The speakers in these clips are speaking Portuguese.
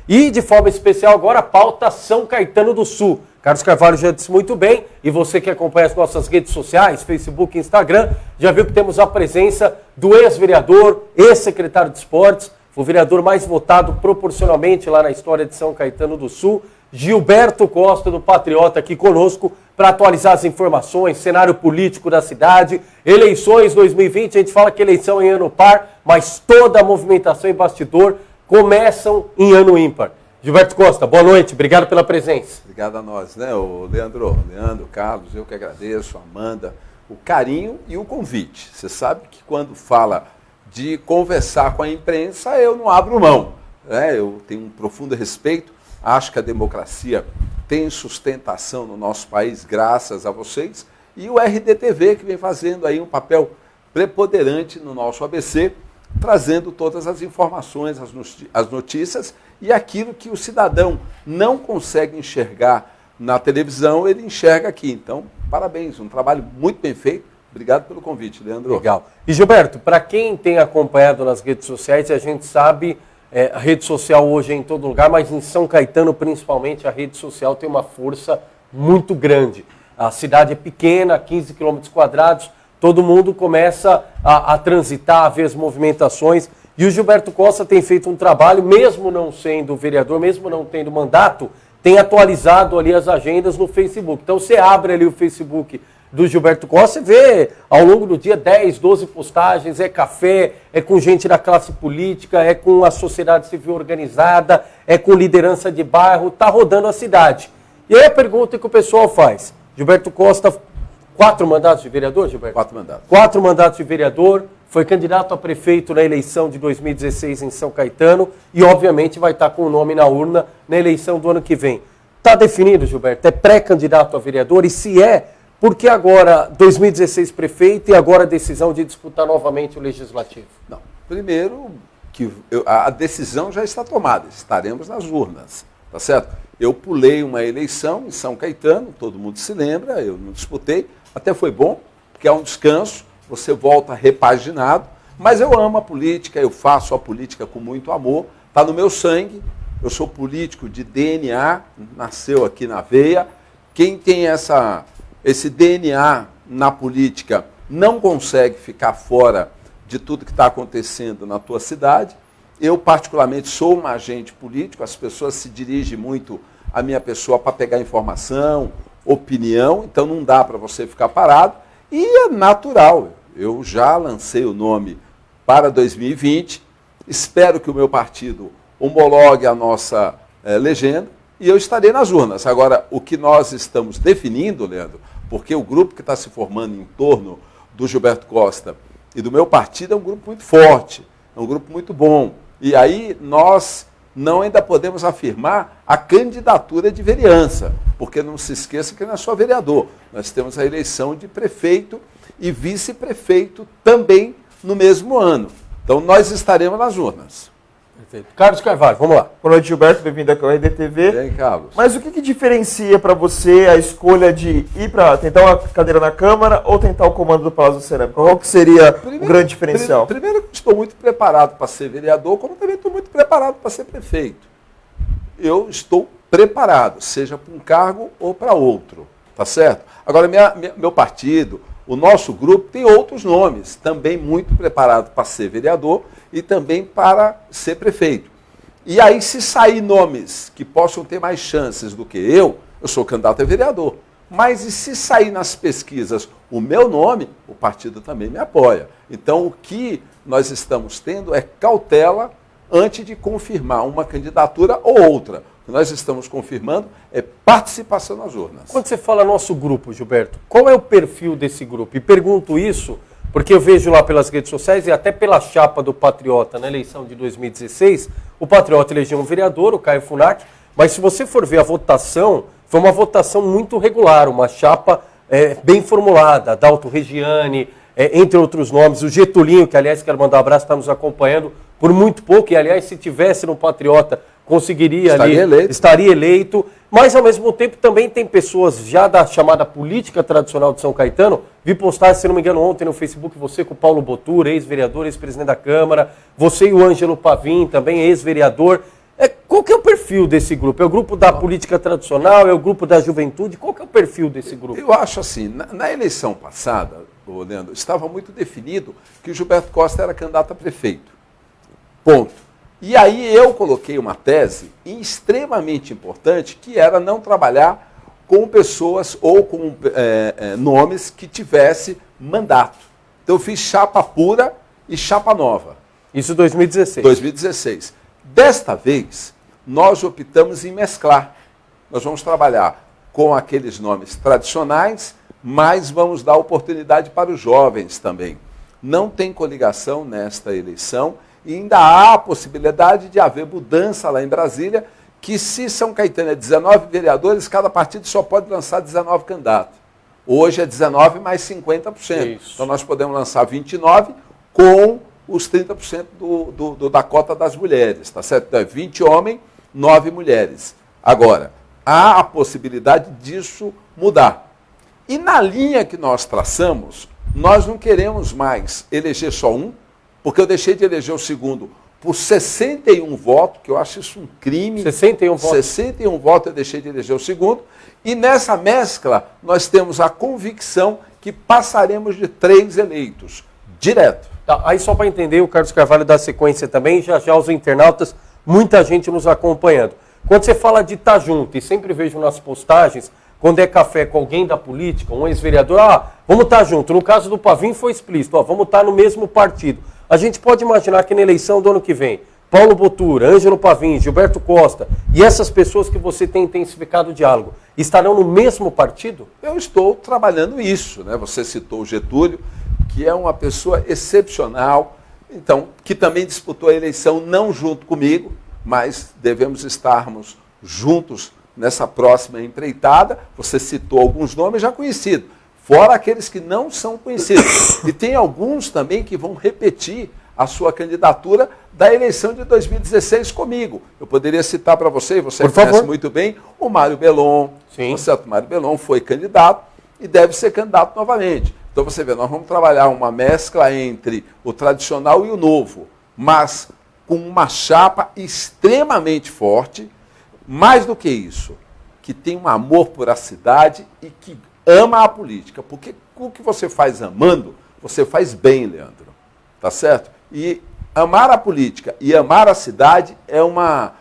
E de forma especial agora a pauta São Caetano do Sul. Carlos Carvalho já disse muito bem, e você que acompanha as nossas redes sociais, Facebook e Instagram, já viu que temos a presença do ex-vereador, ex-secretário de esportes, o vereador mais votado proporcionalmente lá na história de São Caetano do Sul, Gilberto Costa, do Patriota, aqui conosco, para atualizar as informações, cenário político da cidade, eleições 2020, a gente fala que eleição é em ano par, mas toda a movimentação e bastidor começam em ano ímpar. Gilberto Costa, boa noite, obrigado pela presença. Obrigado a nós, né, o Leandro, Carlos, eu que agradeço, Amanda, o carinho e o convite. Você sabe que quando fala de conversar com a imprensa, eu não abro mão, né? Eu tenho um profundo respeito, acho que a democracia tem sustentação no nosso país graças a vocês, e o RDTV que vem fazendo aí um papel preponderante no nosso ABC, trazendo todas as informações, as notícias e aquilo que o cidadão não consegue enxergar na televisão, ele enxerga aqui. Então, parabéns, um trabalho muito bem feito. Obrigado pelo convite, Leandro. Legal. E Gilberto, para quem tem acompanhado nas redes sociais, a gente sabe, a rede social hoje é em todo lugar, mas em São Caetano principalmente, a rede social tem uma força muito grande. A cidade é pequena, 15 km², todo mundo começa a transitar, a ver as movimentações. E o Gilberto Costa tem feito um trabalho, mesmo não sendo vereador, mesmo não tendo mandato, tem atualizado ali as agendas no Facebook. Então você abre ali o Facebook do Gilberto Costa e vê ao longo do dia 10, 12 postagens, é café, é com gente da classe política, é com a sociedade civil organizada, é com liderança de bairro, está rodando a cidade. E aí a pergunta que o pessoal faz, Gilberto Costa, 4 mandatos de vereador, Gilberto? 4 mandatos. 4 mandatos de vereador, foi candidato a prefeito na eleição de 2016 em São Caetano e, obviamente, vai estar com o nome na urna na eleição do ano que vem. Está definido, Gilberto? É pré-candidato a vereador? E se é, por que agora 2016 prefeito e agora a decisão de disputar novamente o Legislativo? Não, primeiro que a decisão já está tomada, estaremos nas urnas, tá certo? Eu pulei uma eleição em São Caetano, todo mundo se lembra, eu não disputei, até foi bom, porque é um descanso, você volta repaginado, mas eu amo a política, eu faço a política com muito amor, está no meu sangue, eu sou político de DNA, nasceu aqui na veia, quem tem esse DNA na política não consegue ficar fora de tudo que está acontecendo na tua cidade. Eu, particularmente, sou um agente político, as pessoas se dirigem muito à minha pessoa para pegar informação, opinião, então não dá para você ficar parado. E é natural, eu já lancei o nome para 2020, espero que o meu partido homologue a nossa legenda e eu estarei nas urnas. Agora, o que nós estamos definindo, Leandro, porque o grupo que está se formando em torno do Gilberto Costa e do meu partido é um grupo muito forte, é um grupo muito bom. E aí nós não ainda podemos afirmar a candidatura de vereança, porque não se esqueça que não é só vereador. Nós temos a eleição de prefeito e vice-prefeito também no mesmo ano. Então nós estaremos nas urnas. Perfeito. Carlos Carvalho, vamos lá. Boa noite, Gilberto, bem-vindo aqui ao RDTV. Bem, Carlos. Mas o que diferencia para você a escolha de ir para tentar uma cadeira na Câmara ou tentar o comando do Palácio da Cerâmica? Qual que seria o grande diferencial? Primeiro, eu estou muito preparado para ser vereador, como também estou muito preparado para ser prefeito. Eu estou preparado, seja para um cargo ou para outro, tá certo? Agora, meu partido, o nosso grupo tem outros nomes, também muito preparado para ser vereador e também para ser prefeito. E aí, se sair nomes que possam ter mais chances do que eu sou candidato a vereador. Mas e se sair nas pesquisas o meu nome, o partido também me apoia. Então, o que nós estamos tendo é cautela antes de confirmar uma candidatura ou outra. O que nós estamos confirmando é participação nas urnas. Quando você fala nosso grupo, Gilberto, qual é o perfil desse grupo? E pergunto isso porque eu vejo lá pelas redes sociais e até pela chapa do Patriota na eleição de 2016, o Patriota elegeu um vereador, o Caio Funac, mas se você for ver a votação, foi uma votação muito regular, uma chapa bem formulada, Adalto Regiane, entre outros nomes, o Getulinho, que aliás quero mandar um abraço, está nos acompanhando por muito pouco, e aliás se tivesse no Patriota, estaria eleito, mas ao mesmo tempo também tem pessoas já da chamada política tradicional de São Caetano, vi postar, se não me engano, ontem no Facebook, você com o Paulo Botura, ex-vereador, ex-presidente da Câmara, você e o Ângelo Pavim, também ex-vereador. Qual que é o perfil perfil desse grupo? É o grupo da política tradicional? É o grupo da juventude? Qual que é o perfil desse grupo? Eu acho assim, na eleição passada, Leandro, estava muito definido que o Gilberto Costa era candidato a prefeito. Ponto. E aí eu coloquei uma tese extremamente importante, que era não trabalhar com pessoas ou com nomes que tivesse mandato. Então eu fiz chapa pura e chapa nova. Isso em 2016. 2016. Desta vez, nós optamos em mesclar. Nós vamos trabalhar com aqueles nomes tradicionais, mas vamos dar oportunidade para os jovens também. Não tem coligação nesta eleição e ainda há a possibilidade de haver mudança lá em Brasília, que se São Caetano é 19 vereadores, cada partido só pode lançar 19 candidatos. Hoje é 19 mais 50%. Isso. Então nós podemos lançar 29 com os 30% da cota das mulheres, tá certo? Então é 20 homens, 9 mulheres. Agora, há a possibilidade disso mudar. E na linha que nós traçamos, nós não queremos mais eleger só um, porque eu deixei de eleger o segundo por 61 votos, que eu acho isso um crime. 61 votos. 61 votos eu deixei de eleger o segundo. E nessa mescla, nós temos a convicção que passaremos de 3 eleitos, direto. Tá, aí só para entender, o Carlos Carvalho dá sequência também, já os internautas, muita gente nos acompanhando. Quando você fala de estar junto, e sempre vejo nas postagens, quando é café com alguém da política, um ex-vereador, vamos estar junto. No caso do Pavinho foi explícito, vamos estar no mesmo partido. A gente pode imaginar que na eleição do ano que vem, Paulo Botura, Ângelo Pavinho, Gilberto Costa e essas pessoas que você tem intensificado o diálogo, estarão no mesmo partido? Eu estou trabalhando isso, né? Você citou o Getúlio, que é uma pessoa excepcional, então, que também disputou a eleição não junto comigo, mas devemos estarmos juntos nessa próxima empreitada. Você citou alguns nomes já conhecidos, fora aqueles que não são conhecidos. E tem alguns também que vão repetir a sua candidatura da eleição de 2016 comigo. Eu poderia citar para você, você conhece muito bem, o Mário Belon. Sim. O certo Mário Belon foi candidato e deve ser candidato novamente. Então você vê, nós vamos trabalhar uma mescla entre o tradicional e o novo, mas com uma chapa extremamente forte, mais do que isso, que tem um amor por a cidade e que ama a política. Porque o que você faz amando, você faz bem, Leandro. Tá certo? E amar a política e amar a cidade é uma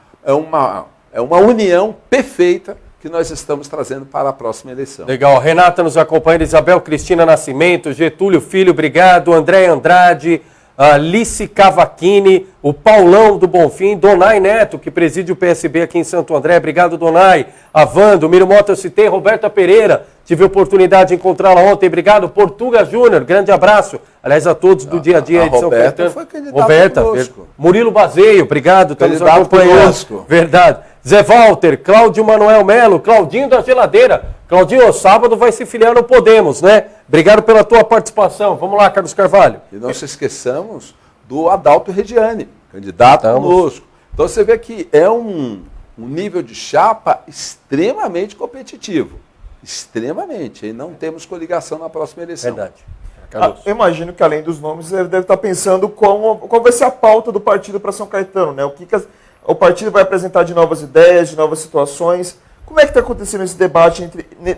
união perfeita que nós estamos trazendo para a próxima eleição. Legal. Renata nos acompanha, Isabel Cristina Nascimento, Getúlio Filho, obrigado, André Andrade, Alice Cavaquini, o Paulão do Bonfim, Donai Neto, que preside o PSB aqui em Santo André, obrigado, Donai, Avando, Miro Mota, eu citei, Roberta Pereira, tive a oportunidade de encontrá-la ontem, obrigado, Portuga Júnior, grande abraço, aliás, a todos do dia a dia de São Caetano. Foi candidata Roberta, conosco. Murilo Bazeio, obrigado, estamos Candidato acompanhando. conosco. Verdade. Zé Walter, Cláudio Manuel Melo, Claudinho da Geladeira. Claudinho, sábado vai se filiar no Podemos, né? Obrigado pela tua participação. Vamos lá, Carlos Carvalho. E não se esqueçamos do Adalto Regiane, candidato conosco. Então você vê que é um nível de chapa extremamente competitivo. Extremamente. E não temos coligação na próxima eleição. Verdade. Eu imagino que além dos nomes, ele deve estar pensando qual vai ser a pauta do partido para São Caetano, né? O que o partido vai apresentar de novas ideias, de novas situações. Como é que está acontecendo esse debate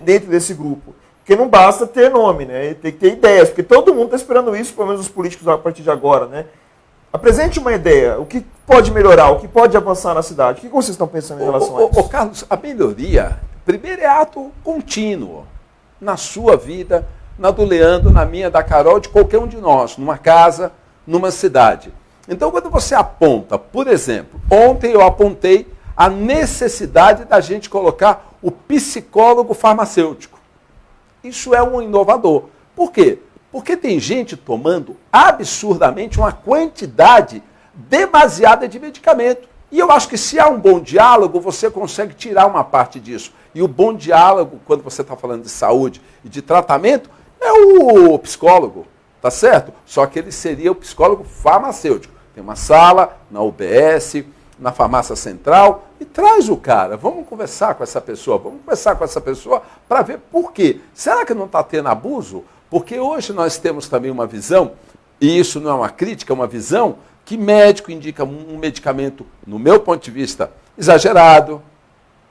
dentro desse grupo? Porque não basta ter nome, né? Tem que ter ideias, porque todo mundo está esperando isso, pelo menos os políticos a partir de agora, né? Apresente uma ideia, o que pode melhorar, o que pode avançar na cidade. O que vocês estão pensando em relação a isso? Carlos, a melhoria, primeiro é ato contínuo, na sua vida, na do Leandro, na minha, da Carol, de qualquer um de nós, numa casa, numa cidade. Então, quando você aponta, por exemplo, ontem eu apontei a necessidade da gente colocar o psicólogo farmacêutico. Isso é um inovador. Por quê? Porque tem gente tomando absurdamente uma quantidade demasiada de medicamento. E eu acho que se há um bom diálogo, você consegue tirar uma parte disso. E o bom diálogo, quando você está falando de saúde e de tratamento, é o psicólogo, tá certo? Só que ele seria o psicólogo farmacêutico. Tem uma sala na UBS, na farmácia central, e traz o cara. Vamos conversar com essa pessoa, para ver por quê. Será que não está tendo abuso? Porque hoje nós temos também uma visão, e isso não é uma crítica, é uma visão, que médico indica um medicamento, no meu ponto de vista, exagerado,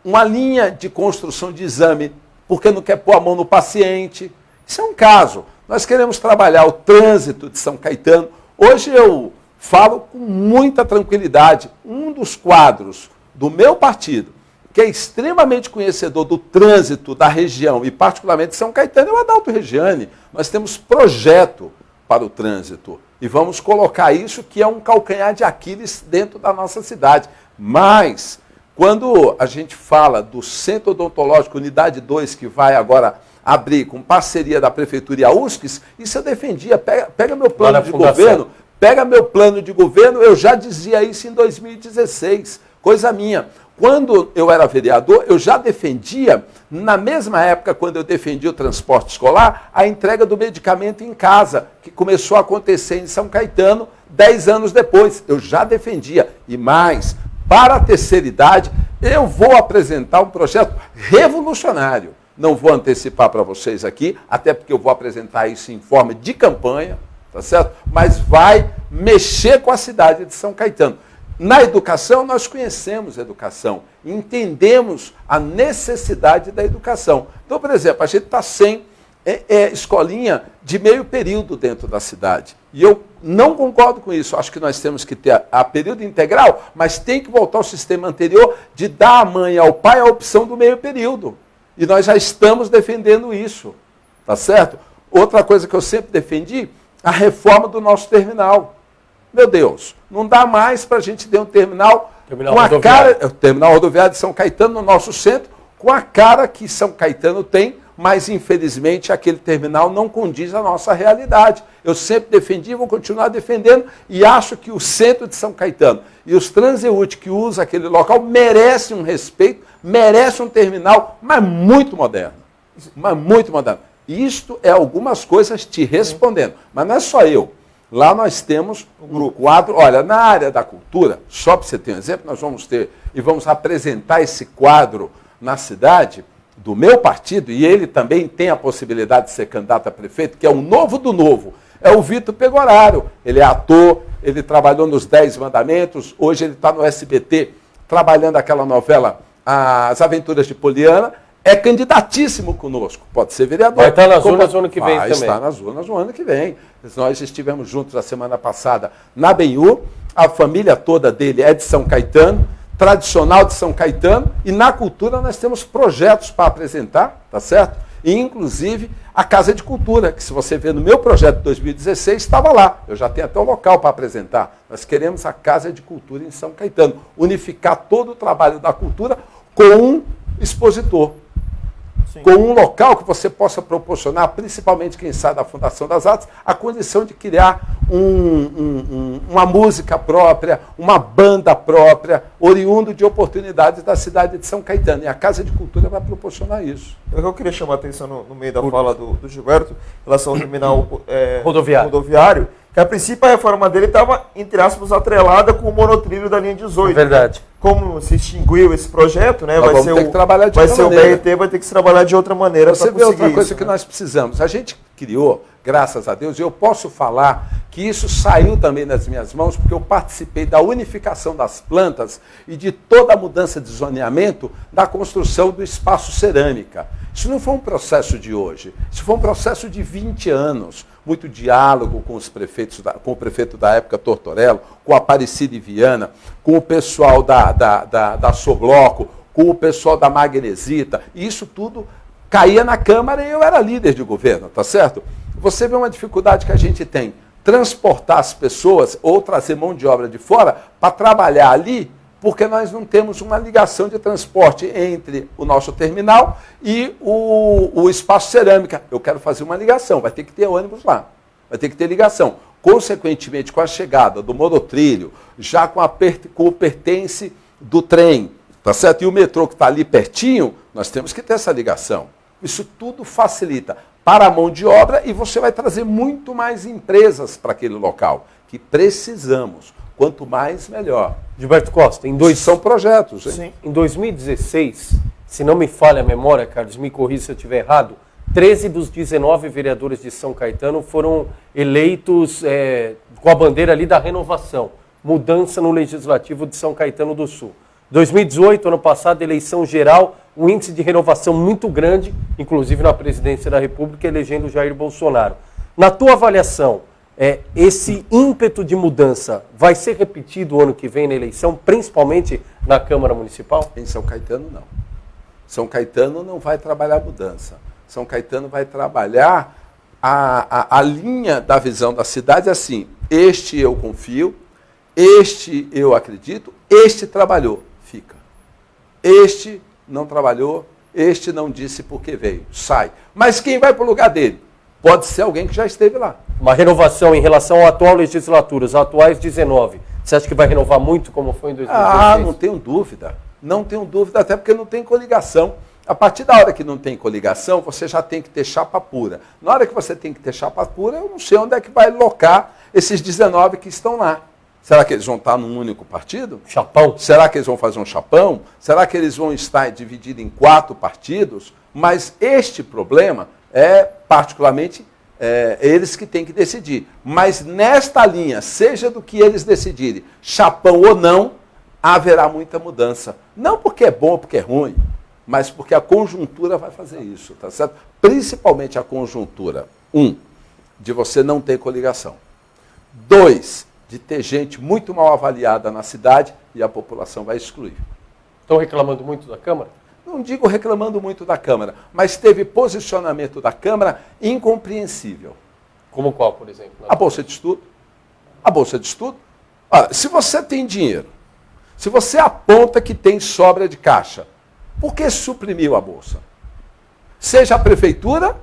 uma linha de construção de exame porque não quer pôr a mão no paciente. Isso é um caso. Nós queremos trabalhar o trânsito de São Caetano. Hoje eu falo com muita tranquilidade. Um dos quadros do meu partido, que é extremamente conhecedor do trânsito da região, e particularmente de São Caetano, é o Adalto Regiane. Nós temos projeto para o trânsito e vamos colocar isso, que é um calcanhar de Aquiles dentro da nossa cidade. Mas, quando a gente fala do Centro Odontológico Unidade 2, que vai agora abrir com parceria da Prefeitura e a USCS, isso eu defendia. Pega meu plano de governo, pega meu plano de governo, eu já dizia isso em 2016, coisa minha. Quando eu era vereador, eu já defendia, na mesma época, quando eu defendia o transporte escolar, a entrega do medicamento em casa, que começou a acontecer em São Caetano 10 anos depois. Eu já defendia. E mais, para a terceira idade, eu vou apresentar um projeto revolucionário. Não vou antecipar para vocês aqui, até porque eu vou apresentar isso em forma de campanha, tá certo? Mas vai mexer com a cidade de São Caetano. Na educação, nós conhecemos a educação, entendemos a necessidade da educação. Então, por exemplo, a gente está sem escolinha de meio período dentro da cidade. E eu não concordo com isso. Acho que nós temos que ter a período integral, mas tem que voltar ao sistema anterior de dar à mãe e ao pai a opção do meio período. E nós já estamos defendendo isso, tá certo? Outra coisa que eu sempre defendi, a reforma do nosso terminal. Meu Deus, não dá mais para a gente ter um terminal com a cara... O terminal rodoviário de São Caetano, no nosso centro, com a cara que São Caetano tem, mas infelizmente aquele terminal não condiz à nossa realidade. Eu sempre defendi e vou continuar defendendo, e acho que o centro de São Caetano e os transeúntes que usam aquele local merecem um respeito, merecem um terminal, mas muito moderno. Mas muito moderno. Isto é algumas coisas te respondendo, mas não é só eu. Lá nós temos um quadro, olha, na área da cultura, só para você ter um exemplo, nós vamos ter e vamos apresentar esse quadro na cidade do meu partido, e ele também tem a possibilidade de ser candidato a prefeito, que é o novo do novo, é o Vitor Pegoraro. Ele é ator, ele trabalhou nos 10 Mandamentos, hoje ele está no SBT, trabalhando aquela novela As Aventuras de Poliana, é candidatíssimo conosco, pode ser vereador. Vai estar nas urnas no ano que vem também. Vai estar nas urnas no ano que vem. Nós estivemos juntos a semana passada na Benhu, a família toda dele é de São Caetano, tradicional de São Caetano, e na cultura nós temos projetos para apresentar, tá certo? E inclusive a Casa de Cultura, que se você ver no meu projeto de 2016, estava lá. Eu já tenho até o local para apresentar. Nós queremos a Casa de Cultura em São Caetano, unificar todo o trabalho da cultura com um expositor. Sim. Com um local que você possa proporcionar, principalmente quem sai da Fundação das Artes, a condição de criar uma música própria, uma banda própria, oriundo de oportunidades da cidade de São Caetano. E a Casa de Cultura vai proporcionar isso. Eu queria chamar a atenção no meio da fala do Gilberto, em relação ao terminal rodoviário, que a princípio a reforma dele estava, entre aspas, atrelada com o monotrilho da linha 18. É verdade. Né? Como se extinguiu esse projeto, né? Vai ser o BRT, vai ter que se trabalhar de outra maneira. Você vê outra coisa que nós precisamos. A gente criou, graças a Deus, e eu posso falar que isso saiu também das minhas mãos, porque eu participei da unificação das plantas e de toda a mudança de zoneamento da construção do espaço cerâmica. Isso não foi um processo de hoje, isso foi um processo de 20 anos. Muito diálogo com os prefeitos, com o prefeito da época, Tortorello, com a Aparecida e Viana, com o pessoal da Sobloco, com o pessoal da Magnesita, e isso tudo caía na Câmara e eu era líder de governo, tá certo? Você vê uma dificuldade que a gente tem, transportar as pessoas ou trazer mão de obra de fora para trabalhar ali, porque nós não temos uma ligação de transporte entre o nosso terminal e o espaço cerâmica. Eu quero fazer uma ligação, vai ter que ter ônibus lá, vai ter que ter ligação. Consequentemente, com a chegada do monotrilho, já com o pertence do trem, tá certo? E o metrô que está ali pertinho, nós temos que ter essa ligação. Isso tudo facilita para a mão de obra e você vai trazer muito mais empresas para aquele local, que precisamos. Quanto mais, melhor. Gilberto Costa, são projetos. Hein? Sim. Em 2016, se não me falha a memória, Carlos, me corrija se eu estiver errado, 13 dos 19 vereadores de São Caetano foram eleitos com a bandeira ali da renovação, mudança no Legislativo de São Caetano do Sul. 2018, ano passado, eleição geral, um índice de renovação muito grande, inclusive na presidência da República, elegendo Jair Bolsonaro. Na tua avaliação, esse ímpeto de mudança vai ser repetido o ano que vem na eleição, principalmente na Câmara Municipal? Em São Caetano, não. São Caetano não vai trabalhar mudança. São Caetano vai trabalhar a linha da visão da cidade assim: este eu confio, este eu acredito, este trabalhou, fica. Este não trabalhou, este não disse por que veio, sai. Mas quem vai para o lugar dele? Pode ser alguém que já esteve lá. Uma renovação em relação à atual legislatura, os atuais 19. Você acha que vai renovar muito como foi em 2016? Não tenho dúvida. Não tenho dúvida, até porque não tem coligação. A partir da hora que não tem coligação, você já tem que ter chapa pura. Na hora que você tem que ter chapa pura, eu não sei onde é que vai locar esses 19 que estão lá. Será que eles vão estar num único partido? Chapão? Será que eles vão fazer um chapão? Será que eles vão estar divididos em 4 partidos? Mas este problema particularmente, eles que têm que decidir. Mas nesta linha, seja do que eles decidirem, chapão ou não, haverá muita mudança. Não porque é bom ou porque é ruim, mas porque a conjuntura vai fazer isso, tá certo? Principalmente a conjuntura, 1, de você não ter coligação. 2, de ter gente muito mal avaliada na cidade e a população vai excluir. Estão reclamando muito da Câmara? Não digo reclamando muito da Câmara, mas teve posicionamento da Câmara incompreensível. Como qual, por exemplo? A Bolsa de Estudo. A Bolsa de Estudo. Olha, se você tem dinheiro, se você aponta que tem sobra de caixa, por que suprimiu a Bolsa? Seja a Prefeitura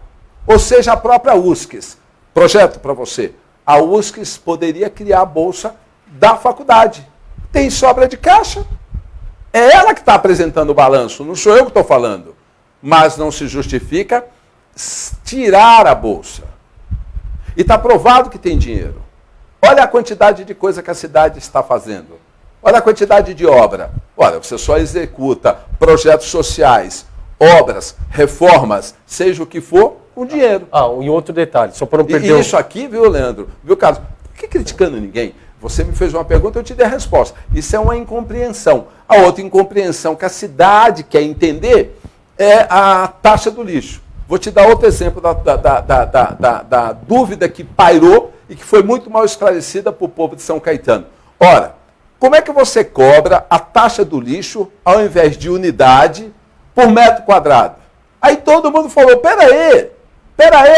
ou seja a própria USCS. Projeto para você. A USCS poderia criar a Bolsa da faculdade. Tem sobra de caixa? É ela que está apresentando o balanço, não sou eu que estou falando. Mas não se justifica tirar a Bolsa. E está provado que tem dinheiro. Olha a quantidade de coisa que a cidade está fazendo. Olha a quantidade de obra. Olha, você só executa projetos sociais, obras, reformas, seja o que for, com dinheiro. E outro detalhe, só para não perder... E isso aqui, viu, Leandro? Viu, Carlos? Por que criticando ninguém? Você me fez uma pergunta, eu te dei a resposta. Isso é uma incompreensão. A outra incompreensão que a cidade quer entender é a taxa do lixo. Vou te dar outro exemplo da dúvida que pairou e que foi muito mal esclarecida para o povo de São Caetano. Ora, como é que você cobra a taxa do lixo ao invés de unidade por metro quadrado? Aí todo mundo falou, peraí,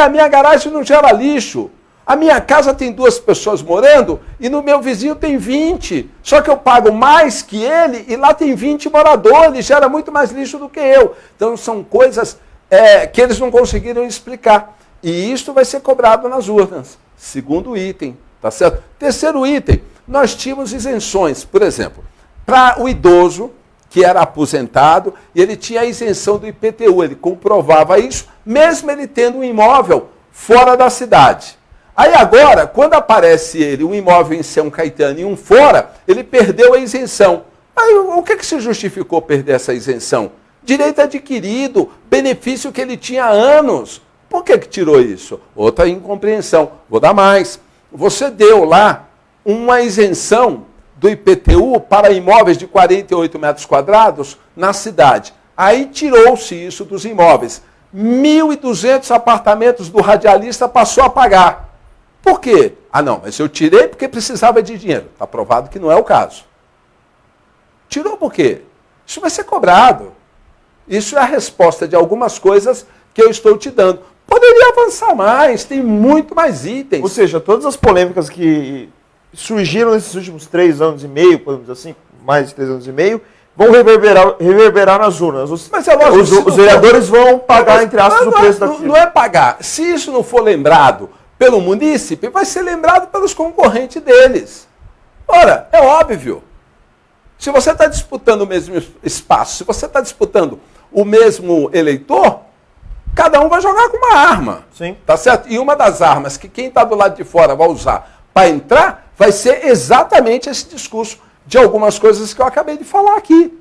a minha garagem não gera lixo. A minha casa tem 2 pessoas morando e no meu vizinho tem 20. Só que eu pago mais que ele e lá tem 20 moradores, gera muito mais lixo do que eu. Então são coisas que eles não conseguiram explicar. E isso vai ser cobrado nas urnas. Segundo item, tá certo? Terceiro item, nós tínhamos isenções, por exemplo, para o idoso que era aposentado e ele tinha a isenção do IPTU, ele comprovava isso, mesmo ele tendo um imóvel fora da cidade. Aí agora, quando aparece ele, um imóvel em São Caetano e um fora, ele perdeu a isenção. Aí o que se justificou perder essa isenção? Direito adquirido, benefício que ele tinha há anos. Por que tirou isso? Outra incompreensão. Vou dar mais. Você deu lá uma isenção do IPTU para imóveis de 48 metros quadrados na cidade. Aí tirou-se isso dos imóveis. 1.200 apartamentos do radialista passou a pagar. Por quê? Não, mas eu tirei porque precisava de dinheiro. Está provado que não é o caso. Tirou por quê? Isso vai ser cobrado. Isso é a resposta de algumas coisas que eu estou te dando. Poderia avançar mais, tem muito mais itens. Ou seja, todas as polêmicas que surgiram nesses últimos 3 anos e meio, podemos dizer assim, mais de 3 anos e meio, vão reverberar nas urnas. Mas é lógico, os vereadores vão pagar, entre aspas, o preço daquilo. Não é pagar. Se isso não for lembrado pelo munícipe, vai ser lembrado pelos concorrentes deles. Ora, é óbvio. Se você está disputando o mesmo espaço, se você está disputando o mesmo eleitor, cada um vai jogar com uma arma. Sim. Tá certo? E uma das armas que quem está do lado de fora vai usar para entrar, vai ser exatamente esse discurso de algumas coisas que eu acabei de falar aqui.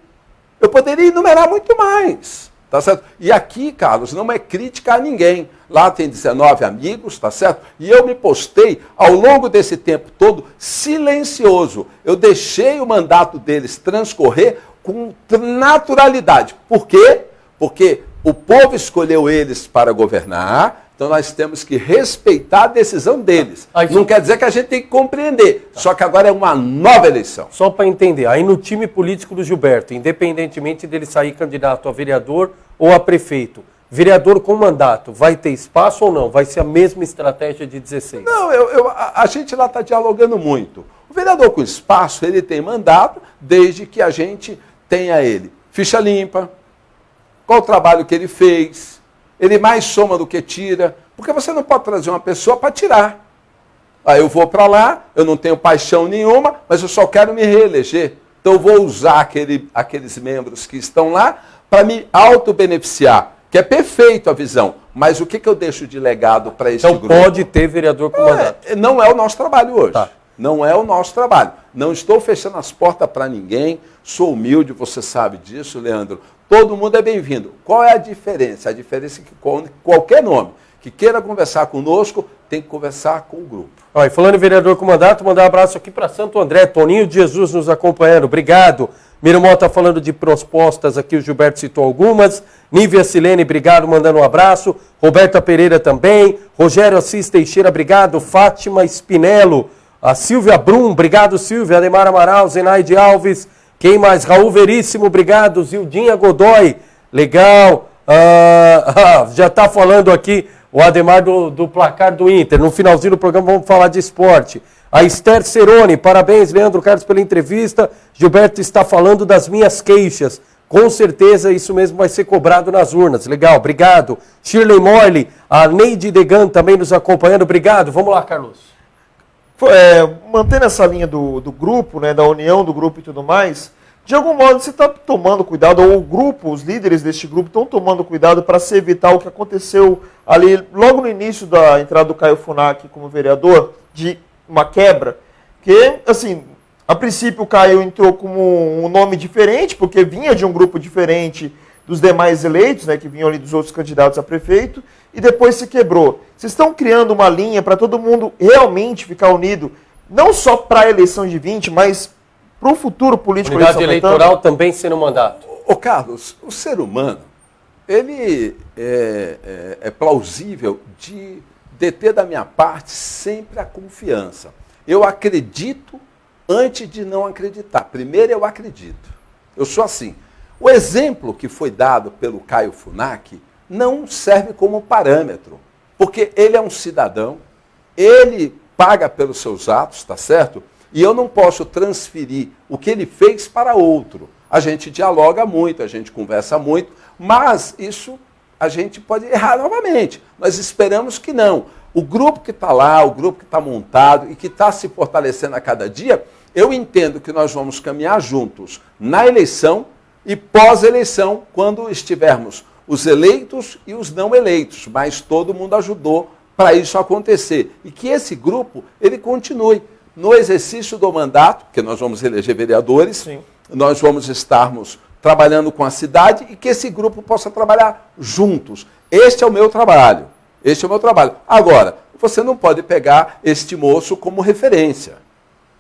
Eu poderia enumerar muito mais. Tá certo? E aqui, Carlos, não é crítica a ninguém. Lá tem 19 amigos, tá certo? E eu me postei ao longo desse tempo todo silencioso. Eu deixei o mandato deles transcorrer com naturalidade. Por quê? Porque o povo escolheu eles para governar, então nós temos que respeitar a decisão deles. Não quer dizer que a gente tem que compreender, só que agora é uma nova eleição. Só para entender, aí no time político do Gilberto, independentemente dele sair candidato a vereador ou a prefeito, vereador com mandato, vai ter espaço ou não? Vai ser a mesma estratégia de 16? Não, a gente lá está dialogando muito. O vereador com espaço, ele tem mandato, desde que a gente tenha ele ficha limpa, qual o trabalho que ele fez, ele mais soma do que tira, porque você não pode trazer uma pessoa para tirar. Aí eu vou para lá, eu não tenho paixão nenhuma, mas eu só quero me reeleger. Então eu vou usar aqueles membros que estão lá para me auto-beneficiar, que é perfeito a visão. Mas o que eu deixo de legado para esse grupo? Então pode ter vereador com mandato. Não é o nosso trabalho hoje. Tá. Não é o nosso trabalho. Não estou fechando as portas para ninguém. Sou humilde, você sabe disso, Leandro. Todo mundo é bem-vindo. Qual é a diferença? A diferença é que qualquer nome que queira conversar conosco tem que conversar com o grupo. Ó, e falando em vereador com mandato, mandar um abraço aqui para Santo André. Toninho de Jesus nos acompanhando. Obrigado. Miromó está falando de propostas aqui, o Gilberto citou algumas. Nívia Silene, obrigado, mandando um abraço. Roberta Pereira também. Rogério Assis Teixeira, obrigado. Fátima Spinello. A Silvia Brum, obrigado, Silvia. Ademar Amaral, Zenaide Alves. Quem mais? Raul Veríssimo, obrigado. Zildinha Godoy, legal. Já está falando aqui o Ademar do placar do Inter. No finalzinho do programa vamos falar de esporte. A Esther Cerone, parabéns, Leandro Carlos, pela entrevista. Gilberto está falando das minhas queixas. Com certeza isso mesmo vai ser cobrado nas urnas. Legal, obrigado. Shirley Morley, a Neide Degan também nos acompanhando. Obrigado. Vamos lá, Carlos. Mantendo essa linha do grupo, né, da união do grupo e tudo mais, de algum modo você está tomando cuidado, ou o grupo, os líderes deste grupo estão tomando cuidado para se evitar o que aconteceu ali logo no início da entrada do Caio Funaki como vereador, de uma quebra, que, assim, a princípio o Caio entrou como um nome diferente, porque vinha de um grupo diferente dos demais eleitos, né, que vinham ali dos outros candidatos a prefeito, e depois se quebrou. Vocês estão criando uma linha para todo mundo realmente ficar unido, não só para a eleição de 20, mas para o futuro político. Unidade eleitoral também sendo mandato. Ô Carlos, o ser humano, ele é plausível de deter da minha parte sempre a confiança. Eu acredito antes de não acreditar. Primeiro eu acredito. Eu sou assim. O exemplo que foi dado pelo Caio Funaki não serve como parâmetro, porque ele é um cidadão, ele paga pelos seus atos, tá certo? E eu não posso transferir o que ele fez para outro. A gente dialoga muito, a gente conversa muito, mas isso a gente pode errar novamente. Nós esperamos que não. O grupo que está lá, o grupo que está montado e que está se fortalecendo a cada dia, eu entendo que nós vamos caminhar juntos na eleição e pós-eleição, quando estivermos os eleitos e os não eleitos, mas todo mundo ajudou para isso acontecer. E que esse grupo, ele continue no exercício do mandato, que nós vamos eleger vereadores, sim, nós vamos estarmos trabalhando com a cidade e que esse grupo possa trabalhar juntos. Este é o meu trabalho. Este é o meu trabalho. Agora, você não pode pegar este moço como referência.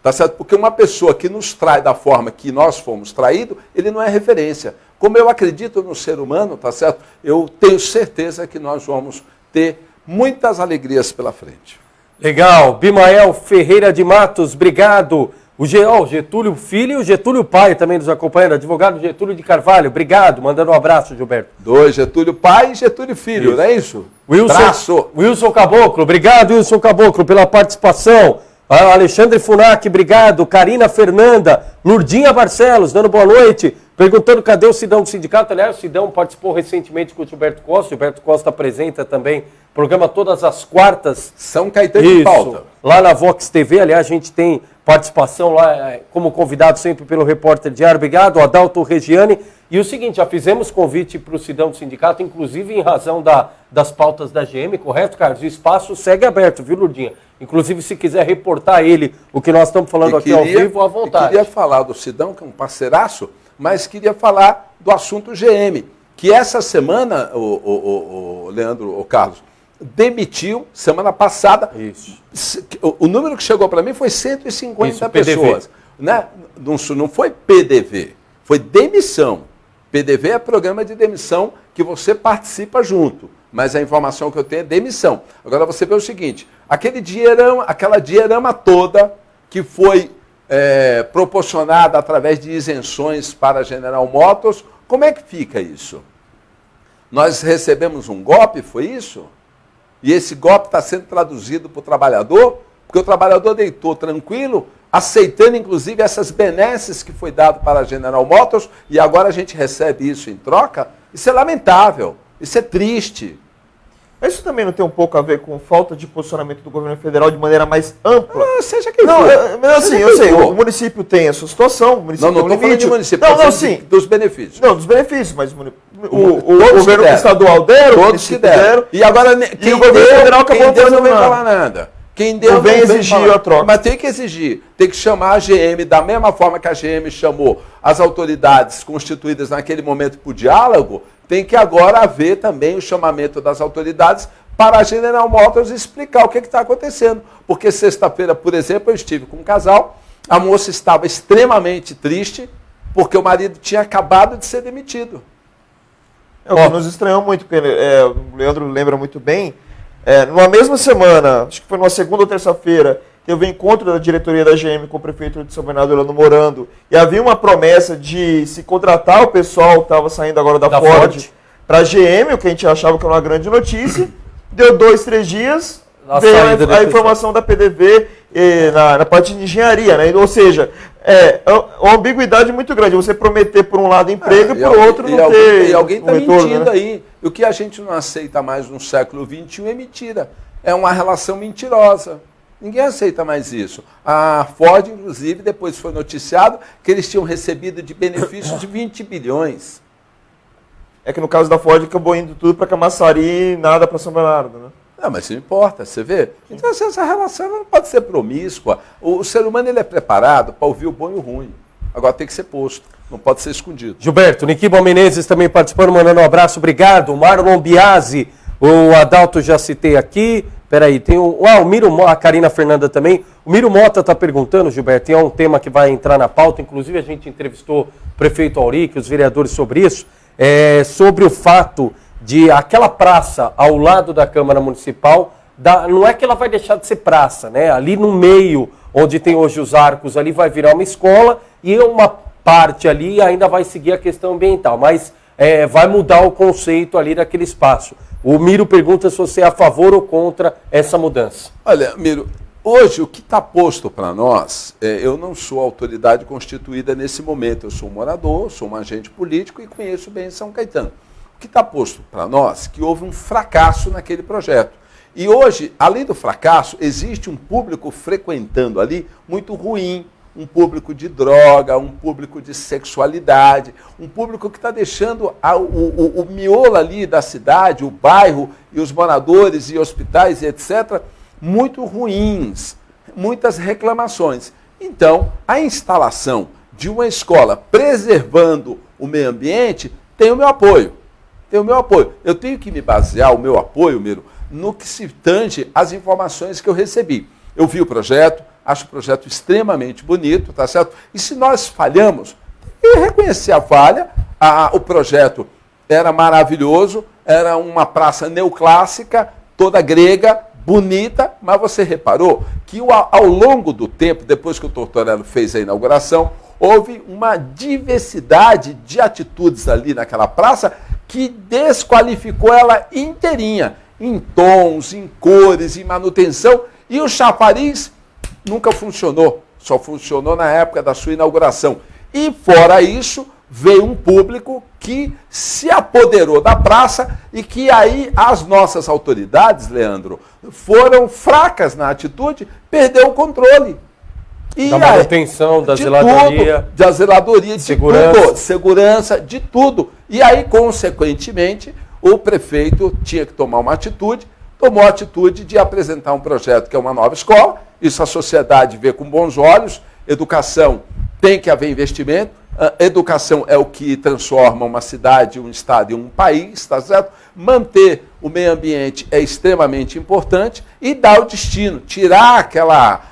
Tá certo? Porque uma pessoa que nos trai da forma que nós fomos traídos, ele não é referência. Como eu acredito no ser humano, tá certo? Eu tenho certeza que nós vamos ter muitas alegrias pela frente. Legal. Bimael Ferreira de Matos, obrigado. O Getúlio Filho e o Getúlio Pai também nos acompanhando. Advogado Getúlio de Carvalho, obrigado. Mandando um abraço, Gilberto. Dois, Getúlio Pai e Getúlio Filho, isso. Não é isso? Wilson Caboclo, obrigado, Wilson Caboclo, pela participação. Alexandre Funaki, obrigado. Karina Fernanda, Lurdinha Barcelos, dando boa noite. Perguntando cadê o Sidão do sindicato. Aliás, o Sidão participou recentemente com o Gilberto Costa. O Gilberto Costa apresenta também o programa todas as quartas. São Caetano de Pauta. Lá na Vox TV. Aliás, a gente tem participação lá como convidado sempre pelo repórter diário. Obrigado, Adalto Regiane. E o seguinte, já fizemos convite para o Sidão do sindicato, inclusive em razão das pautas da GM, correto, Carlos? O espaço segue aberto, viu, Lurdinha? Inclusive, se quiser reportar ele, o que nós estamos falando aqui ao vivo, à vontade. Eu queria falar do Sidão, que é um parceiraço, mas queria falar do assunto GM, que essa semana, o Leandro, o Carlos, demitiu, semana passada, isso. O número que chegou para mim foi 150 pessoas. Né? Não foi PDV. Foi demissão. PDV é programa de demissão que você participa junto, mas a informação que eu tenho é demissão. Agora você vê o seguinte, aquela dinheirama toda que foi proporcionada através de isenções para a General Motors, como é que fica isso? Nós recebemos um golpe, foi isso? E esse golpe está sendo traduzido para o trabalhador, porque o trabalhador deitou tranquilo, aceitando inclusive essas benesses que foi dado para a General Motors, e agora a gente recebe isso em troca. Isso é lamentável, isso é triste. Mas isso também não tem um pouco a ver com falta de posicionamento do governo federal de maneira mais ampla? Seja quem não, for. Mas assim, eu sei, o município tem a sua situação, o município não estou falando de município, sim. Dos benefícios. Não, dos benefícios, mas o governo estadual deram, todos que deram. E agora o governo federal acabou não fazendo vem falar nada. Quem deu não vem exigir a troca. Mas tem que exigir, tem que chamar a GM, da mesma forma que a GM chamou as autoridades constituídas naquele momento para o diálogo, tem que agora haver também o chamamento das autoridades para a General Motors explicar o que está acontecendo. Porque sexta-feira, por exemplo, eu estive com um casal, a moça estava extremamente triste, porque o marido tinha acabado de ser demitido. O que nos estranhou muito, porque o Leandro lembra muito bem, numa mesma semana, acho que foi numa segunda ou terça-feira, teve um encontro da diretoria da GM com o prefeito de São Bernardo, Orlando Morando, e havia uma promessa de se contratar o pessoal que estava saindo agora da Ford para a GM, o que a gente achava que era uma grande notícia. Deu 2, 3 dias, veio a informação da PDV na parte de engenharia, né? Ou seja, uma ambiguidade muito grande. Você prometer por um lado emprego e por outro não ter. E alguém está mentindo, né? aí. O que a gente não aceita mais no século XXI é mentira. É uma relação mentirosa. Ninguém aceita mais isso. A Ford, inclusive, depois foi noticiado que eles tinham recebido de benefícios de 20 bilhões. É que no caso da Ford acabou indo tudo para Camaçari e nada para São Bernardo, né? Não, mas isso não importa, você vê? Então essa relação não pode ser promíscua. O ser humano ele é preparado para ouvir o bom e o ruim. Agora tem que ser posto, não pode ser escondido. Gilberto, Niquibal Menezes também participando, mandando um abraço, obrigado. Marlon Biasi, o Adalto já citei aqui. Peraí, tem o Miro Mota, a Karina Fernanda também. O Miro Mota está perguntando, Gilberto, tem um tema que vai entrar na pauta, inclusive a gente entrevistou o prefeito Auric, os vereadores sobre isso. Sobre o fato de aquela praça ao lado da Câmara Municipal, não é que ela vai deixar de ser praça, né? Ali no meio, onde tem hoje os arcos, ali vai virar uma escola e uma parte ali ainda vai seguir a questão ambiental, mas vai mudar o conceito ali daquele espaço. O Miro pergunta se você é a favor ou contra essa mudança. Olha, Miro, hoje o que está posto para nós, eu não sou autoridade constituída nesse momento, eu sou um morador, sou um agente político e conheço bem São Caetano. O que está posto para nós que houve um fracasso naquele projeto. E hoje, além do fracasso, existe um público frequentando ali muito ruim, um público de droga, um público de sexualidade, um público que está deixando o miolo ali da cidade, o bairro e os moradores e hospitais e etc., muito ruins, muitas reclamações. Então, a instalação de uma escola preservando o meio ambiente tem o meu apoio. Eu tenho que me basear o meu apoio, Miro, no que se tange às informações que eu recebi. Eu vi o projeto, acho o projeto extremamente bonito, tá certo? E se nós falhamos, tem que reconhecer a falha. O projeto era maravilhoso, era uma praça neoclássica, toda grega, bonita, mas você reparou que ao longo do tempo, depois que o Tortorello fez a inauguração, houve uma diversidade de atitudes ali naquela praça que desqualificou ela inteirinha, em tons, em cores, em manutenção, e o chafariz nunca funcionou, só funcionou na época da sua inauguração. E fora isso, veio um público que se apoderou da praça e que aí as nossas autoridades, Leandro, foram fracas na atitude, perdeu o controle. E da manutenção, da zeladoria. Da zeladoria, de segurança. Tudo, segurança, de tudo. E aí, consequentemente, o prefeito tinha que tomar uma atitude, tomou a atitude de apresentar um projeto que é uma nova escola. Isso a sociedade vê com bons olhos. Educação, tem que haver investimento. Educação é o que transforma uma cidade, um estado e um país, tá certo? Manter o meio ambiente é extremamente importante e dar o destino, tirar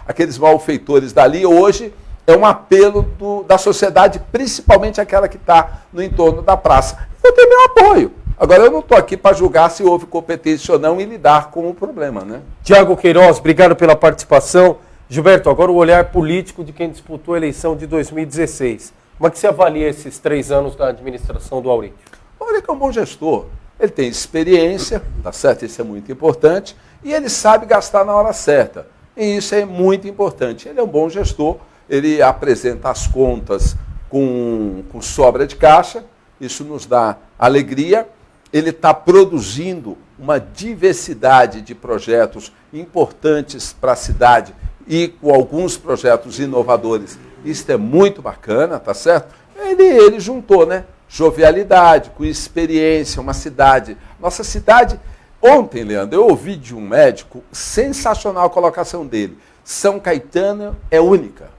aqueles malfeitores dali. Hoje é um apelo da sociedade, principalmente aquela que está no entorno da praça. Eu tenho meu apoio. Agora, eu não estou aqui para julgar se houve competência ou não e lidar com o problema, né? Tiago Queiroz, obrigado pela participação. Gilberto, agora o olhar político de quem disputou a eleição de 2016. Como é que você avalia esses 3 anos da administração do Auric? O Auric é um bom gestor. Ele tem experiência, tá certo? Isso é muito importante. E ele sabe gastar na hora certa. E isso é muito importante. Ele é um bom gestor. Ele apresenta as contas com sobra de caixa. Isso nos dá alegria. Ele está produzindo uma diversidade de projetos importantes para a cidade e com alguns projetos inovadores. Isso é muito bacana, tá certo? Ele juntou, né? Jovialidade, com experiência, uma cidade. Nossa cidade, ontem, Leandro, eu ouvi de um médico, sensacional a colocação dele. São Caetano é única.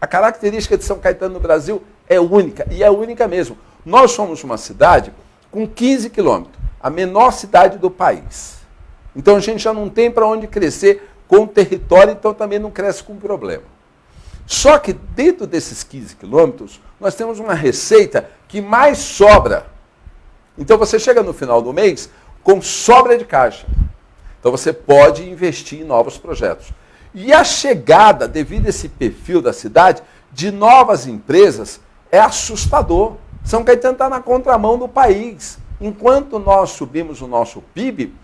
A característica de São Caetano no Brasil é única, e é única mesmo. Nós somos uma cidade com 15 quilômetros, a menor cidade do país. Então a gente já não tem para onde crescer com o território, então também não cresce com problema. Só que dentro desses 15 quilômetros, nós temos uma receita que mais sobra. Então você chega no final do mês com sobra de caixa. Então você pode investir em novos projetos. E a chegada, devido a esse perfil da cidade, de novas empresas é assustador. São Caetano está na contramão do país. Enquanto nós subimos o nosso PIB,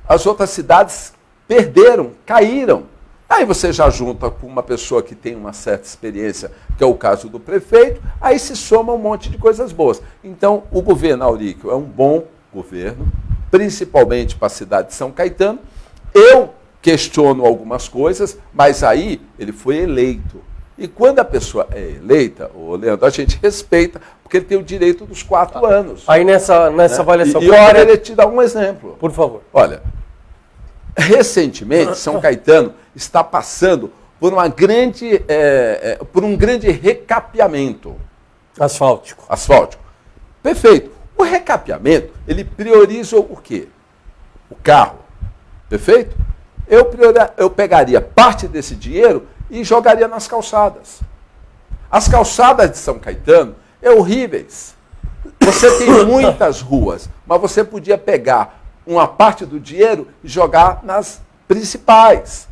as outras cidades perderam, caíram. Aí você já junta com uma pessoa que tem uma certa experiência, que é o caso do prefeito, aí se soma um monte de coisas boas. Então, o governo Auríquio é um bom governo, principalmente para a cidade de São Caetano. Eu questiono algumas coisas, mas aí ele foi eleito. E quando a pessoa é eleita, Leandro, a gente respeita, porque ele tem o direito dos 4 anos. Aí nessa né? avaliação... E eu queria te dar um exemplo. Por favor. Olha, recentemente, São Caetano está passando por um grande recapeamento. Asfáltico. Perfeito. O recapeamento, ele prioriza o quê? O carro. Perfeito? Eu pegaria parte desse dinheiro e jogaria nas calçadas. As calçadas de São Caetano é horríveis. Você tem muitas ruas, mas você podia pegar uma parte do dinheiro e jogar nas principais.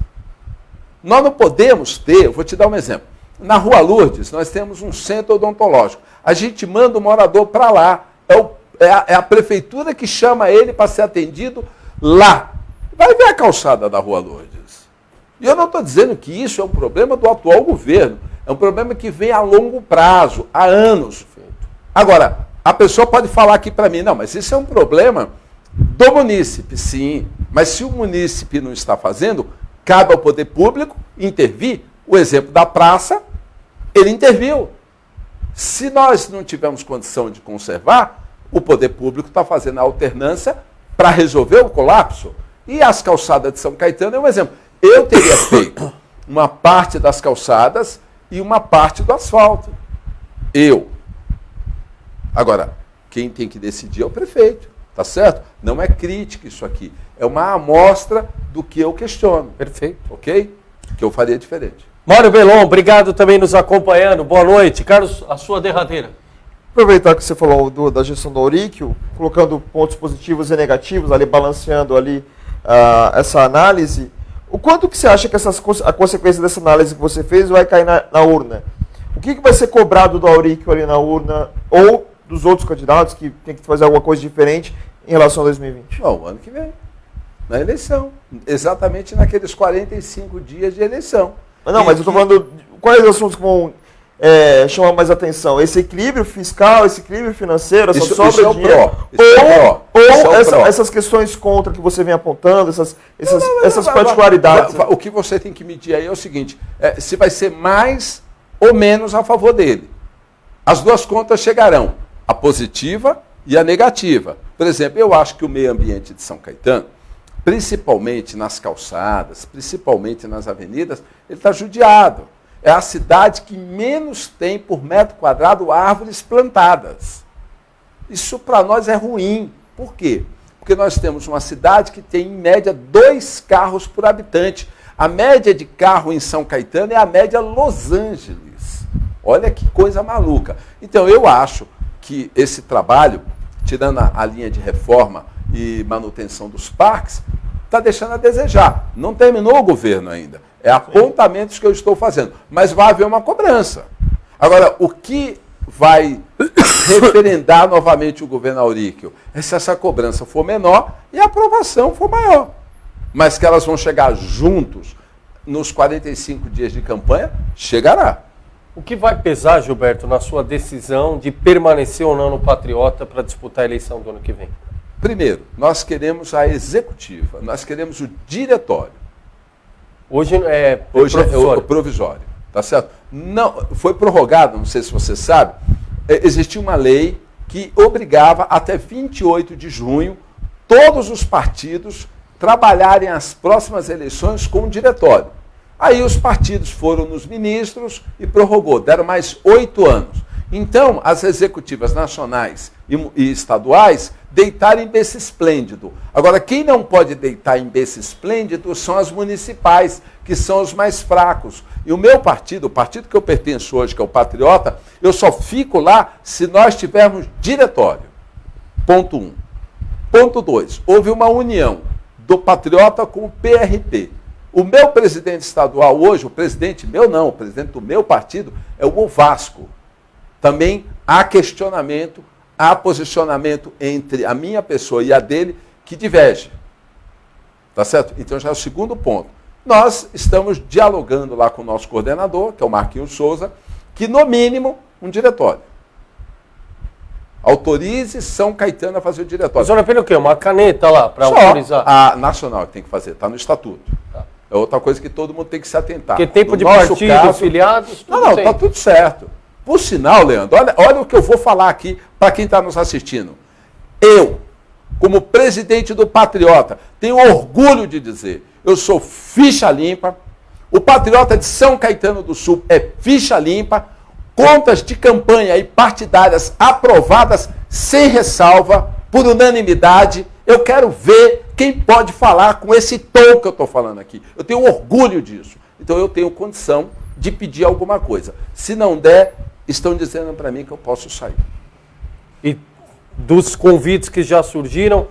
Nós não podemos ter, eu vou te dar um exemplo. Na Rua Lourdes, nós temos um centro odontológico. A gente manda o morador para lá. É a prefeitura que chama ele para ser atendido lá. Vai ver a calçada da Rua Lourdes. E eu não estou dizendo que isso é um problema do atual governo. É um problema que vem a longo prazo, há anos. Agora, a pessoa pode falar aqui para mim, não, mas isso é um problema do munícipe, sim. Mas se o munícipe não está fazendo, cabe ao poder público intervir. O exemplo da praça, ele interviu. Se nós não tivermos condição de conservar, o poder público está fazendo a alternância para resolver o colapso. E as calçadas de São Caetano é um exemplo. Eu teria feito uma parte das calçadas e uma parte do asfalto. Eu. Agora, quem tem que decidir é o prefeito, tá certo? Não é crítica isso aqui. É uma amostra do que eu questiono. Perfeito. Ok? Que eu faria diferente. Mário Belon, obrigado também nos acompanhando. Boa noite. Carlos, a sua derradeira. Aproveitar que você falou da gestão do Auríquio, colocando pontos positivos e negativos, ali balanceando ali essa análise, o quanto que você acha que a consequência dessa análise que você fez vai cair na urna? O que vai ser cobrado do Auríquio ali na urna, ou dos outros candidatos que tem que fazer alguma coisa diferente em relação a 2020? Não, o ano que vem, na eleição. Exatamente naqueles 45 dias de eleição. Não, mas eu estou falando, quais assuntos que vão chamar mais atenção? Esse equilíbrio fiscal, esse equilíbrio financeiro, essa sobra de dinheiro? Ou essas questões contra que você vem apontando, essas particularidades? O que você tem que medir aí é o seguinte, se vai ser mais ou menos a favor dele. As duas contas chegarão, a positiva e a negativa. Por exemplo, eu acho que o meio ambiente de São Caetano, principalmente nas calçadas, principalmente nas avenidas, ele está judiado. É a cidade que menos tem por metro quadrado árvores plantadas. Isso para nós é ruim. Por quê? Porque nós temos uma cidade que tem, em média, 2 carros por habitante. A média de carro em São Caetano é a média Los Angeles. Olha que coisa maluca. Então, eu acho que esse trabalho, tirando a linha de reforma e manutenção dos parques, está deixando a desejar. Não terminou o governo ainda. É apontamentos que eu estou fazendo. Mas vai haver uma cobrança. Agora, o que vai referendar novamente o governo Auríquio é se essa cobrança for menor e a aprovação for maior. Mas que elas vão chegar juntos nos 45 dias de campanha, chegará. O que vai pesar, Gilberto, na sua decisão de permanecer ou não no Patriota para disputar a eleição do ano que vem? Primeiro, nós queremos a executiva, nós queremos o diretório. Hoje é provisório. É o provisório, tá certo? Não, foi prorrogado, não sei se você sabe, existia uma lei que obrigava até 28 de junho todos os partidos trabalharem as próximas eleições com o diretório. Aí os partidos foram nos ministros e prorrogou, deram mais 8 anos. Então, as executivas nacionais e estaduais deitaram em berço esplêndido. Agora, quem não pode deitar em berço esplêndido são as municipais, que são os mais fracos. E o meu partido, o partido que eu pertenço hoje, que é o Patriota, eu só fico lá se nós tivermos diretório. Ponto 1. Ponto 2. Houve uma união do Patriota com o PRP. O meu presidente estadual hoje, o presidente meu não, o presidente do meu partido é o Vasco. Também há questionamento, há posicionamento entre a minha pessoa e a dele que diverge. Tá certo? Então já é o segundo ponto. Nós estamos dialogando lá com o nosso coordenador, que é o Marquinhos Souza, que no mínimo um diretório. Autorize São Caetano a fazer o diretório. Mas olha pelo quê? Uma caneta lá para autorizar? A nacional que tem que fazer, está no estatuto. Tá. É outra coisa que todo mundo tem que se atentar. Porque tempo de partido, filiados, tudo não, está tudo certo. Por sinal, Leandro, olha o que eu vou falar aqui para quem está nos assistindo. Eu, como presidente do Patriota, tenho orgulho de dizer, eu sou ficha limpa, o Patriota de São Caetano do Sul é ficha limpa, contas de campanha e partidárias aprovadas sem ressalva, por unanimidade. Eu quero ver quem pode falar com esse tom que eu estou falando aqui. Eu tenho orgulho disso. Então eu tenho condição de pedir alguma coisa. Se não der, estão dizendo para mim que eu posso sair. E dos convites que já surgiram,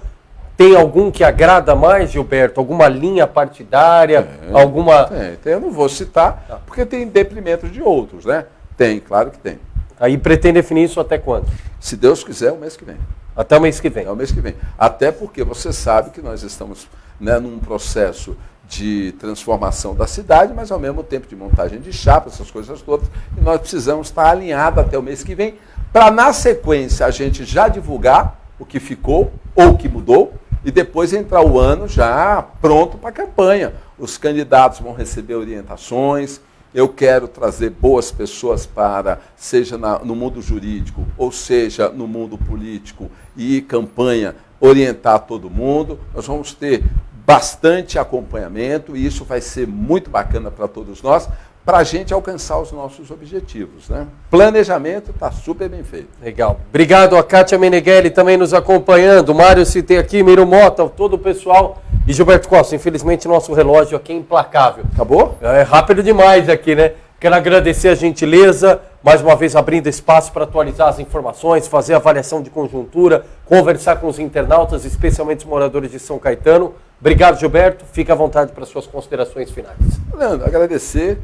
tem algum que agrada mais, Gilberto? Alguma linha partidária? Alguma... Tem. Eu não vou citar, porque tem deprimentos de outros, né? Tem, claro que tem. Aí pretende definir isso até quando? Se Deus quiser, o mês que vem. Até o mês que vem? É o mês que vem. Até porque você sabe que nós estamos, né, num processo de transformação da cidade, mas ao mesmo tempo de montagem de chapa, essas coisas todas, e nós precisamos estar alinhados até o mês que vem, para na sequência a gente já divulgar o que ficou ou o que mudou, e depois entrar o ano já pronto para a campanha. Os candidatos vão receber orientações. Eu quero trazer boas pessoas para, seja no mundo jurídico, ou seja no mundo político e campanha, orientar todo mundo. Nós vamos ter bastante acompanhamento e isso vai ser muito bacana para todos nós, para a gente alcançar os nossos objetivos, né? Planejamento está super bem feito. Legal. Obrigado a Kátia Meneghelli também nos acompanhando. Mário citei aqui, Miro Mota, todo o pessoal. E Gilberto Costa, infelizmente nosso relógio aqui é implacável. Acabou? É rápido demais aqui, né? Quero agradecer a gentileza, mais uma vez abrindo espaço para atualizar as informações, fazer avaliação de conjuntura, conversar com os internautas, especialmente os moradores de São Caetano. Obrigado, Gilberto. Fique à vontade para suas considerações finais. Leandro, agradecer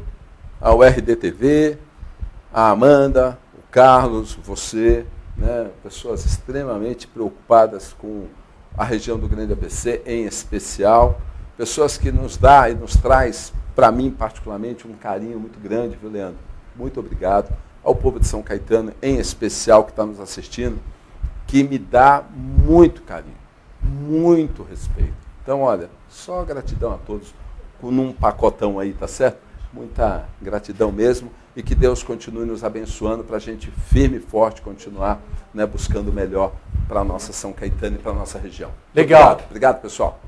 ao RDTV, a Amanda, o Carlos, você, né, pessoas extremamente preocupadas com a região do Grande ABC em especial, pessoas que nos dá e nos traz, para mim particularmente, um carinho muito grande, viu, Leandro? Muito obrigado. Ao povo de São Caetano, em especial, que está nos assistindo, que me dá muito carinho, muito respeito. Então, olha, só gratidão a todos, num pacotão aí, tá certo? Muita gratidão mesmo e que Deus continue nos abençoando para a gente firme e forte continuar, né, buscando o melhor para a nossa São Caetano e para a nossa região. Legal. Obrigado, pessoal.